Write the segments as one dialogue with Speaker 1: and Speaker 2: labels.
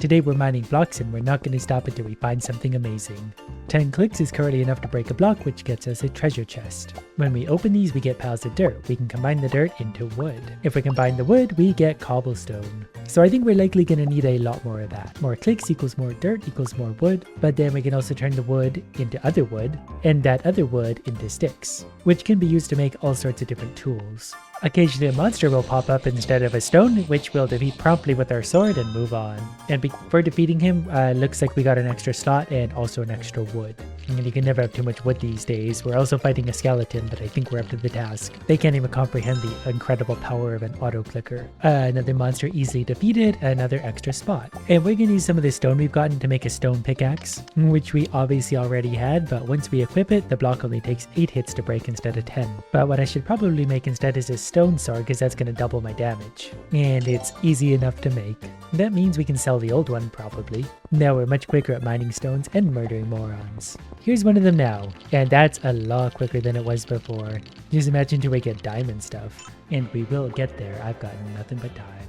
Speaker 1: Today we're mining blocks and we're not going to stop until we find something amazing. 10 clicks is currently enough to break a block, which gets us a treasure chest. When we open these, we get piles of dirt. We can combine the dirt into wood. If we combine the wood, we get cobblestone. So I think we're likely going to need a lot more of that. More clicks equals more dirt equals more wood, but then we can also turn the wood into other wood, and that other wood into sticks, which can be used to make all sorts of different tools. Occasionally a monster will pop up instead of a stone, which we'll defeat promptly with our sword and move on. And before defeating him, looks like we got an extra slot and also an extra wood. And you can never have too much wood these days. We're also fighting a skeleton, but I think we're up to the task. They can't even comprehend the incredible power of an auto clicker. Another monster easily defeated, another extra spot. And we're gonna use some of the stone we've gotten to make a stone pickaxe, which we obviously already had, but once we equip it, the block only takes 8 hits to break instead of 10. But what I should probably make instead is a stone sword, because that's going to double my damage. And it's easy enough to make. That means we can sell the old one, probably. Now we're much quicker at mining stones and murdering morons. Here's one of them now, and that's a lot quicker than it was before. Just imagine till we get diamond stuff. And we will get there, I've got nothing but time.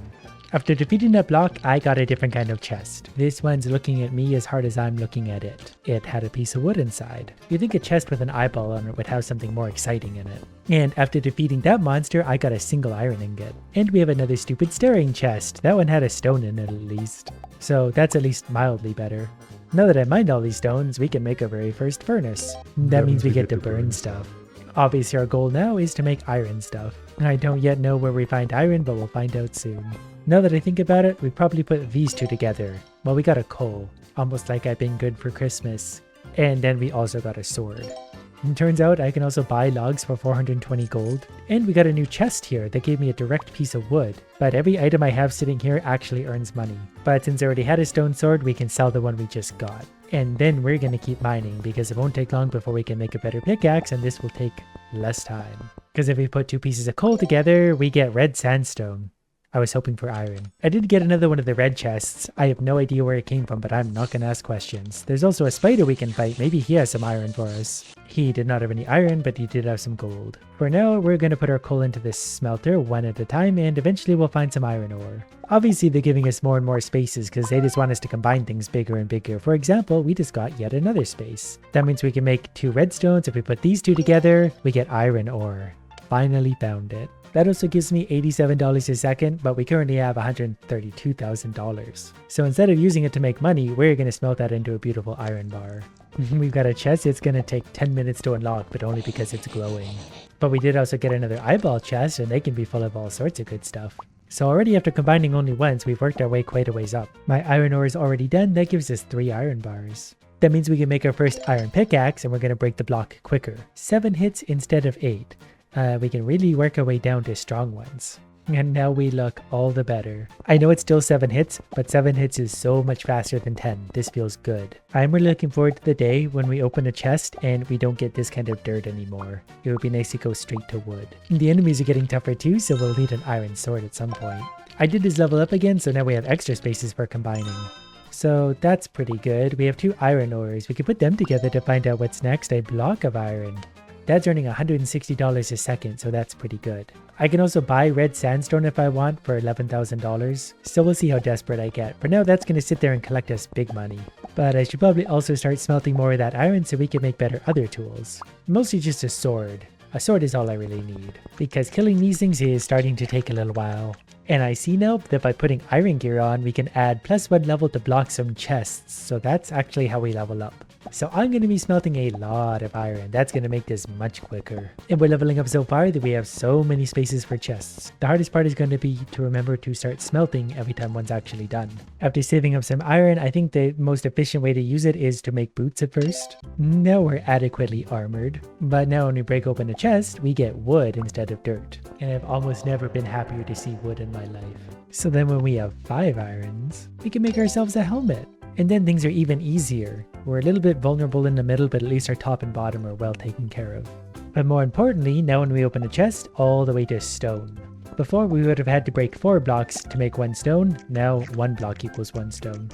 Speaker 1: After defeating that block, I got a different kind of chest. This one's looking at me as hard as I'm looking at it. It had a piece of wood inside. You'd think a chest with an eyeball on it would have something more exciting in it. And after defeating that monster, I got a single iron ingot. And we have another stupid staring chest. That one had a stone in it at least. So that's at least mildly better. Now that I mined all these stones, we can make our very first furnace. That means we get to burn stuff. Obviously our goal now is to make iron stuff. I don't yet know where we find iron, but we'll find out soon. Now that I think about it, we probably put these two together. Well, we got a coal, almost like I've been good for Christmas. And then we also got a sword. And turns out I can also buy logs for 420 gold. And we got a new chest here that gave me a direct piece of wood. But every item I have sitting here actually earns money. But since I already had a stone sword, we can sell the one we just got. And then we're gonna keep mining because it won't take long before we can make a better pickaxe, and this will take less time. Because if we put 2 pieces of coal together, we get red sandstone. I was hoping for iron. I did get another one of the red chests. I have no idea where it came from, but I'm not going to ask questions. There's also a spider we can fight. Maybe he has some iron for us. He did not have any iron, but he did have some gold. For now, we're going to put our coal into this smelter one at a time, and eventually we'll find some iron ore. Obviously, they're giving us more and more spaces because they just want us to combine things bigger and bigger. For example, we just got yet another space. That means we can make 2 redstones. If we put these 2 together, we get iron ore. Finally found it. That also gives me $87 a second, but we currently have $132,000. So instead of using it to make money, we're going to smelt that into a beautiful iron bar. We've got a chest. It's going to take 10 minutes to unlock, but only because it's glowing. But we did also get another eyeball chest, and they can be full of all sorts of good stuff. So already after combining only once, we've worked our way quite a ways up. My iron ore is already done. That gives us 3 iron bars. That means we can make our first iron pickaxe, and we're going to break the block quicker. 7 hits instead of 8. We can really work our way down to strong ones. And now we look all the better. I know it's still 7 hits, but 7 hits is so much faster than 10. This feels good. I'm really looking forward to the day when we open a chest and we don't get this kind of dirt anymore. It would be nice to go straight to wood. The enemies are getting tougher too, so we'll need an iron sword at some point. I did this level up again, so now we have extra spaces for combining. So that's pretty good. We have 2 iron ores. We can put them together to find out what's next. A block of iron. That's earning $160 a second, so that's pretty good. I can also buy red sandstone if I want for $11,000, so we'll see how desperate I get. For now, that's going to sit there and collect us big money. But I should probably also start smelting more of that iron so we can make better other tools. Mostly just a sword. A sword is all I really need, because killing these things is starting to take a little while. And I see now that by putting iron gear on, we can add +1 level to blocks from chests, so that's actually how we level up. So I'm going to be smelting a lot of iron. That's going to make this much quicker. And we're leveling up so far that we have so many spaces for chests. The hardest part is going to be to remember to start smelting every time one's actually done. After saving up some iron, I think the most efficient way to use it is to make boots at first. Now we're adequately armored. But now when we break open a chest, we get wood instead of dirt. And I've almost never been happier to see wood in my life. So then when we have 5 irons, we can make ourselves a helmet. And then things are even easier. We're a little bit vulnerable in the middle, but at least our top and bottom are well taken care of. But more importantly, now when we open a chest, all the way to stone. Before we would have had to break 4 blocks to make 1 stone, now 1 block equals 1 stone.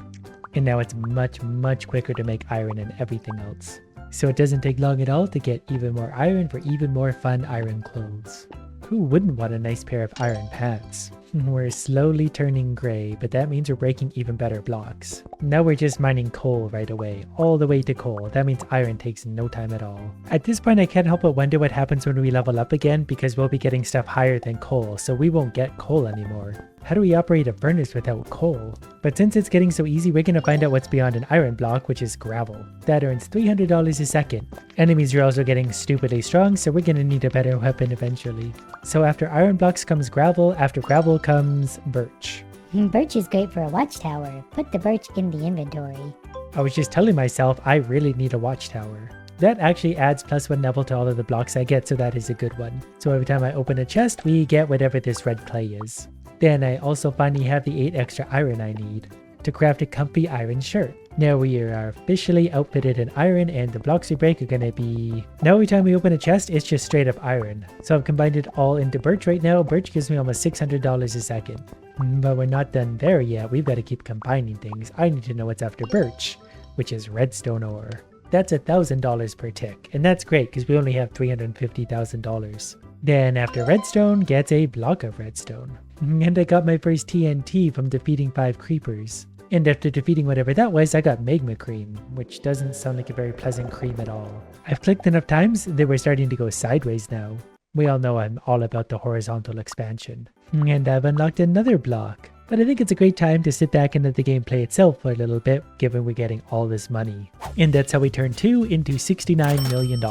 Speaker 1: And now it's much quicker to make iron and everything else. So it doesn't take long at all to get even more iron for even more fun iron clothes. Who wouldn't want a nice pair of iron pants? We're slowly turning gray, but that means we're breaking even better blocks. Now we're just mining coal right away, all the way to coal. That means iron takes no time at all. At this point, I can't help but wonder what happens when we level up again, because we'll be getting stuff higher than coal, so we won't get coal anymore. How do we operate a furnace without coal? But since it's getting so easy, we're going to find out what's beyond an iron block, which is gravel. That earns $300 a second. Enemies are also getting stupidly strong, so we're going to need a better weapon eventually. So after iron blocks comes gravel, after gravel comes birch.
Speaker 2: Birch is great for a watchtower. Put the birch in the inventory.
Speaker 1: I was just telling myself I really need a watchtower. That actually adds +1 level to all of the blocks I get, so that is a good one. So every time I open a chest, we get whatever this red clay is. Then I also finally have the 8 extra iron I need to craft a comfy iron shirt. Now we are officially outfitted in iron, and the blocks we break are gonna be... Now every time we open a chest, it's just straight up iron. So I've combined it all into birch right now. Birch gives me almost $600 a second. But we're not done there yet. We've got to keep combining things. I need to know what's after birch, which is redstone ore. That's $1,000 per tick, and that's great because we only have $350,000. Then after redstone gets a block of redstone. And I got my first TNT from defeating 5 creepers. And after defeating whatever that was, I got magma cream, which doesn't sound like a very pleasant cream at all. I've clicked enough times that we're starting to go sideways now. We all know I'm all about the horizontal expansion. And I've unlocked another block. But I think it's a great time to sit back and let the game play itself for a little bit, given we're getting all this money. And that's how we turn 2 into $69 million.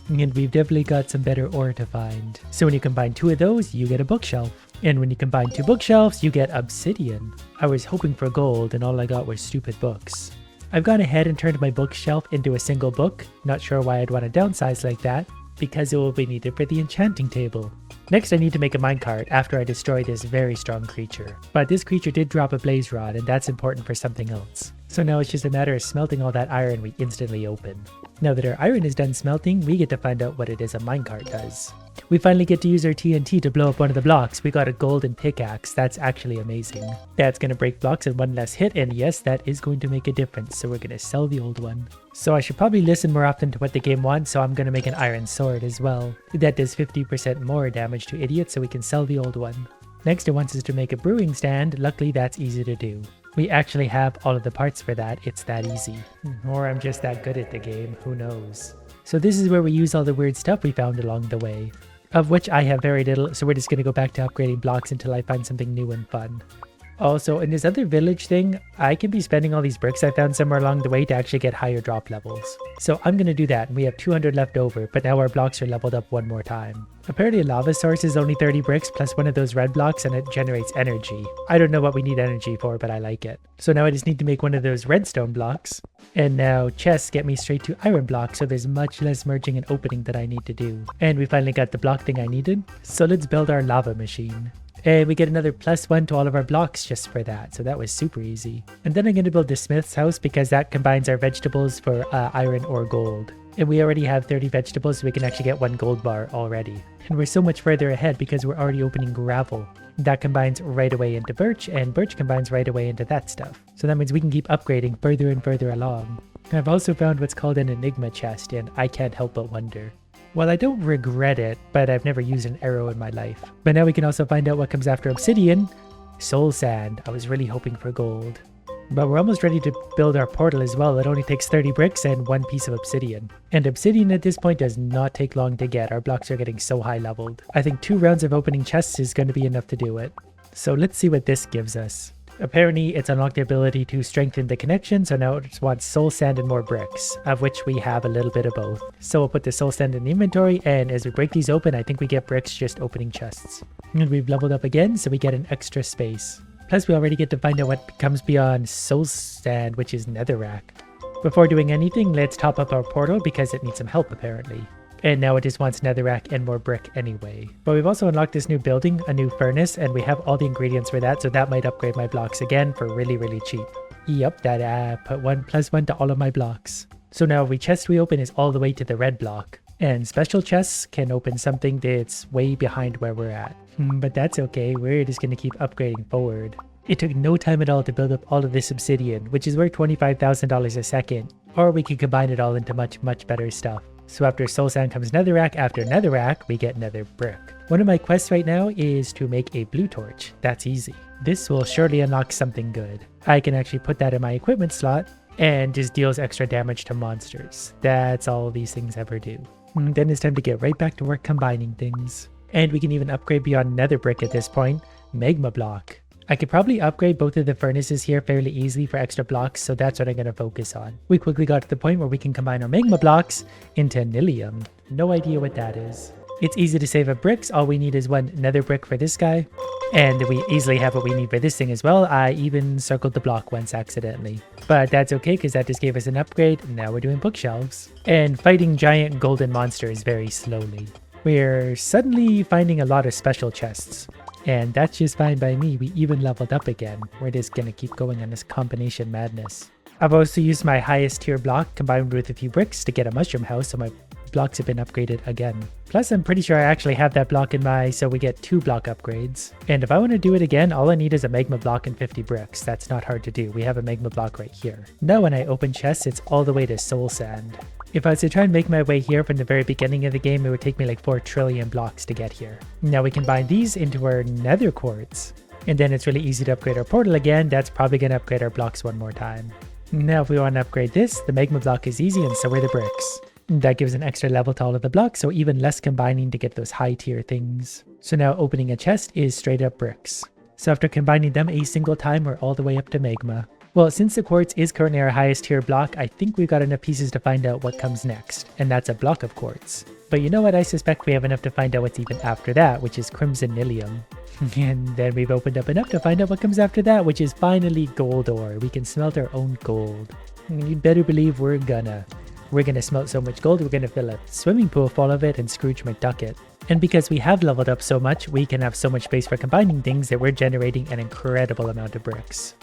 Speaker 1: And we've definitely got some better ore to find. So when you combine 2 of those, you get a bookshelf. And when you combine 2 bookshelves, you get obsidian. I was hoping for gold, and all I got was stupid books. I've gone ahead and turned my bookshelf into a single book. Not sure why I'd want to downsize like that, because it will be needed for the enchanting table. Next, I need to make a minecart after I destroy this very strong creature. But this creature did drop a blaze rod, and that's important for something else. So now it's just a matter of smelting all that iron we instantly open. Now that our iron is done smelting, we get to find out what it is a minecart does. We finally get to use our TNT to blow up one of the blocks. We got a golden pickaxe. That's actually amazing. That's going to break blocks in one less hit, and yes, that is going to make a difference, so we're going to sell the old one. So I should probably listen more often to what the game wants, so I'm going to make an iron sword as well. That does 50% more damage to idiots, so we can sell the old one. Next, it wants us to make a brewing stand. Luckily, that's easy to do. We actually have all of the parts for that. It's that easy. Or I'm just that good at the game. Who knows? So this is where we use all the weird stuff we found along the way, of which I have very little, so we're just going to go back to upgrading blocks until I find something new and fun. Also, in this other village thing, I can be spending all these bricks I found somewhere along the way to actually get higher drop levels. So I'm going to do that, and we have 200 left over, but now our blocks are leveled up one more time. Apparently a lava source is only 30 bricks plus one of those red blocks, and it generates energy. I don't know what we need energy for, but I like it. So now I just need to make one of those redstone blocks. And now chests get me straight to iron blocks, so there's much less merging and opening that I need to do. And we finally got the block thing I needed, so let's build our lava machine. And we get another +1 to all of our blocks just for that, so that was super easy. And then I'm going to build the smith's house because that combines our vegetables for iron or gold. And we already have 30 vegetables, so we can actually get 1 gold bar already. And we're so much further ahead because we're already opening gravel. That combines right away into birch, and birch combines right away into that stuff. So that means we can keep upgrading further and further along. I've also found what's called an enigma chest, and I can't help but wonder. Well, I don't regret it, but I've never used an arrow in my life. But now we can also find out what comes after obsidian. Soul sand. I was really hoping for gold. But we're almost ready to build our portal as well. It only takes 30 bricks and 1 piece of obsidian. And obsidian at this point does not take long to get. Our blocks are getting so high leveled. I think 2 rounds of opening chests is going to be enough to do it. So let's see what this gives us. Apparently, it's unlocked the ability to strengthen the connection, so now it just wants soul sand and more bricks, of which we have a little bit of both. So we'll put the soul sand in the inventory, and as we break these open, I think we get bricks just opening chests. And we've leveled up again, so we get an extra space. Plus, we already get to find out what comes beyond soul sand, which is netherrack. Before doing anything, let's top up our portal because it needs some help apparently. And now it just wants netherrack and more brick anyway. But we've also unlocked this new building, a new furnace, and we have all the ingredients for that, so that might upgrade my blocks again for really, really cheap. Yep, that put 1 + 1 to all of my blocks. So now every chest we open is all the way to the red block. And special chests can open something that's way behind where we're at. But that's okay, we're just going to keep upgrading forward. It took no time at all to build up all of this obsidian, which is worth $25,000 a second. Or we could combine it all into much, much better stuff. So after soul sand comes netherrack, after netherrack, we get nether brick. One of my quests right now is to make a blue torch. That's easy. This will surely unlock something good. I can actually put that in my equipment slot and just deals extra damage to monsters. That's all these things ever do. Then it's time to get right back to work combining things. And we can even upgrade beyond nether brick at this point, magma block. I could probably upgrade both of the furnaces here fairly easily for extra blocks, so that's what I'm going to focus on. We quickly got to the point where we can combine our magma blocks into nilium. No idea what that is. It's easy to save up bricks. All we need is one nether brick for this guy. And we easily have what we need for this thing as well. I even circled the block once accidentally. But that's okay because that just gave us an upgrade. Now we're doing bookshelves. And fighting giant golden monsters very slowly. We're suddenly finding a lot of special chests. And that's just fine by me. We even leveled up again. We're just gonna keep going on this combination madness. I've also used my highest tier block combined with a few bricks to get a mushroom house, so my blocks have been upgraded again. Plus, I'm pretty sure I actually have that block in my, so we get 2 block upgrades. And if I want to do it again, all I need is a magma block and 50 bricks. That's not hard to do. We have a magma block right here. Now when I open chests, it's all the way to soul sand. If I was to try and make my way here from the very beginning of the game, it would take me like 4 trillion blocks to get here. Now we combine these into our nether quartz. And then it's really easy to upgrade our portal again. That's probably going to upgrade our blocks one more time. Now if we want to upgrade this, the magma block is easy and so are the bricks. That gives an extra level to all of the blocks, so even less combining to get those high tier things. So now opening a chest is straight up bricks. So after combining them a single time, we're all the way up to magma. Well, since the quartz is currently our highest tier block, I think we've got enough pieces to find out what comes next, and that's a block of quartz. But you know what, I suspect we have enough to find out what's even after that, which is crimson nilium. And then we've opened up enough to find out what comes after that, which is finally gold ore. We can smelt our own gold. And you better believe we're gonna smelt so much gold, we're gonna fill a swimming pool full of it and Scrooge McDuck it. And because we have leveled up so much, we can have so much space for combining things that we're generating an incredible amount of bricks.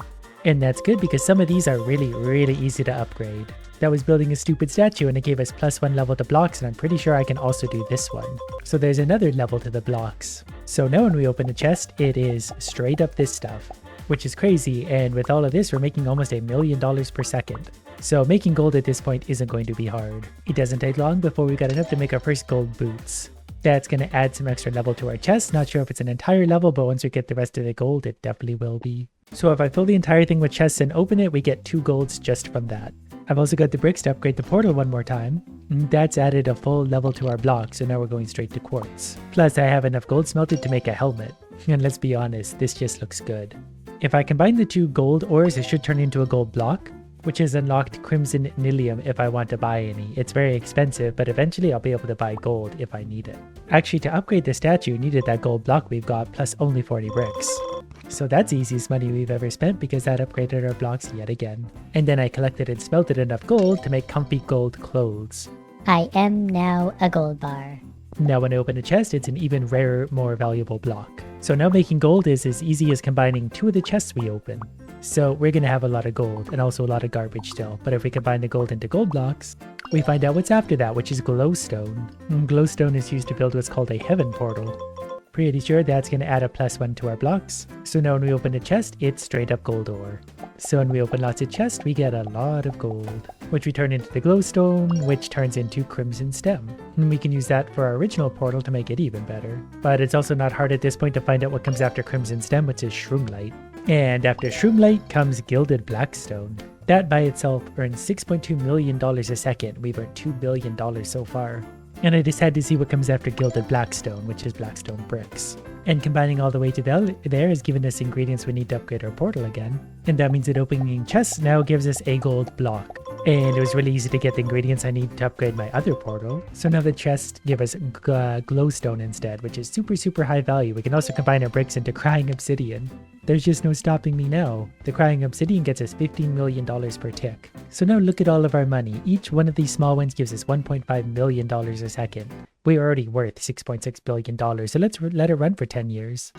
Speaker 1: And that's good because some of these are really easy to upgrade. That was building a stupid statue and it gave us +1 level to blocks, and I'm pretty sure I can also do this one. So there's another level to the blocks. So now when we open the chest, it is straight up this stuff, which is crazy, and with all of this we're making almost $1 million per second. So making gold at this point isn't going to be hard. It doesn't take long before we've got enough to make our first gold boots. That's going to add some extra level to our chest. Not sure if it's an entire level, but once we get the rest of the gold, it definitely will be. So if I fill the entire thing with chests and open it, we get 2 golds just from that. I've also got the bricks to upgrade the portal one more time. That's added a full level to our block, so now we're going straight to quartz. Plus I have enough gold smelted to make a helmet. And let's be honest, this just looks good. If I combine the 2 gold ores, it should turn into a gold block, which is unlocked crimson nilium if I want to buy any. It's very expensive, but eventually I'll be able to buy gold if I need it. Actually, to upgrade the statue, needed that gold block we've got plus only 40 bricks. So that's the easiest money we've ever spent because that upgraded our blocks yet again. And then I collected and smelted enough gold to make comfy gold clothes.
Speaker 2: I am now a gold bar.
Speaker 1: Now when I open a chest, it's an even rarer, more valuable block. So now making gold is as easy as combining 2 of the chests we open. So we're going to have a lot of gold and also a lot of garbage still. But if we combine the gold into gold blocks, we find out what's after that, which is glowstone. Glowstone is used to build what's called a heaven portal. Pretty sure that's going to add a +1 to our blocks. So now when we open a chest, it's straight up gold ore. So when we open lots of chests, we get a lot of gold, which we turn into the glowstone, which turns into crimson stem. And we can use that for our original portal to make it even better. But it's also not hard at this point to find out what comes after crimson stem, which is shroomlight. And after shroomlight comes gilded blackstone. That by itself earns $6.2 million a second. We've earned $2 billion so far. And I just had to see what comes after gilded blackstone, which is blackstone bricks. And combining all the way to there has given us ingredients we need to upgrade our portal again. And that means that opening chests now gives us a gold block. And it was really easy to get the ingredients I need to upgrade my other portal. So now the chests give us glowstone instead, which is super high value. We can also combine our bricks into crying obsidian. There's just no stopping me now. The crying obsidian gets us $15 million per tick. So now look at all of our money. Each one of these small ones gives us $1.5 million a second. We're already worth $6.6 billion, so let's let it run for 10 years.